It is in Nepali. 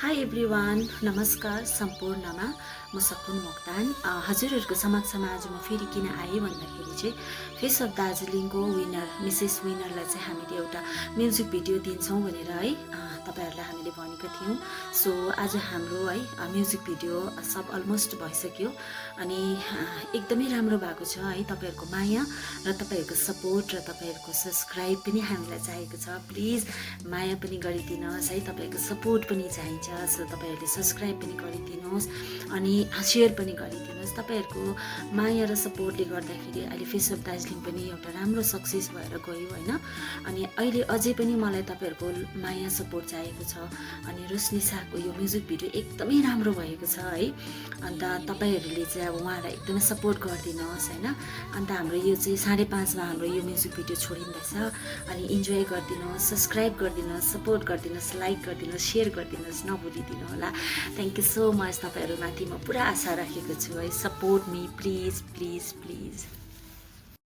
हाई एभ्रिवान, नमस्कार सम्पूर्णमा म सकुन मोक्तान हजुरहरूको समक्षमा आज म फेरि किन आएँ भन्दाखेरि चाहिँ फेस अफ दार्जिलिङको विनर मिसेस विनरलाई चाहिँ हामीले एउटा म्युजिक भिडियो दिन्छौँ भनेर है तपाईहरुलाई हामीले भनेका थियौँ। सो आज हाम्रो है म्युजिक भिडियो सब अलमोस्ट भइसक्यो अनि एकदमै राम्रो भएको छ है। तपाईहरुको माया र तपाईहरुको सपोर्ट र तपाईहरुको सब्स्क्राइब पनि हामीलाई चाहिएको छ। प्लिज माया पनि गरिदिनुहोस् है, तपाईहरुको सपोर्ट पनि चाहिन्छ। सो तपाईहरुले सब्स्क्राइब पनि गरिदिनुहोस् अनि शेयर पनि गरिदिनुहोस्। तपाईहरुको माया र सपोर्टले गर्दाखेरि अहिले फेस अफ दार्जिलिङ पनि एउटा राम्रो सक्सेस भएर गयो हैन। अनि अहिले अझै पनि मलाई तपाईहरुको माया सपोर्ट चाहिएको छ। अनि रोशनी शाहको यो म्युजिक भिडियो एकदमै राम्रो भएको छ है। अन्त तपाईहरुले चाहिँ अब उहाँलाई एकदमै सपोर्ट गरिदिनुहोस् हैन। अन्त हाम्रो यो चाहिँ 5:30 मा हाम्रो यो म्युजिक भिडियो छोडिँदैछ। अनि इन्जोय गरिदिनुहोस्, सब्स्क्राइब गरिदिनुहोस्, सपोर्ट गरिदिनुहोस्, लाइक गरिदिनुहोस्, शेयर गरिदिनुहोस्, नभुलिदिनु होला। Thank you so much. तपाईहरुमाथि म पुरा आशा राखेको छु है। Support me please please please.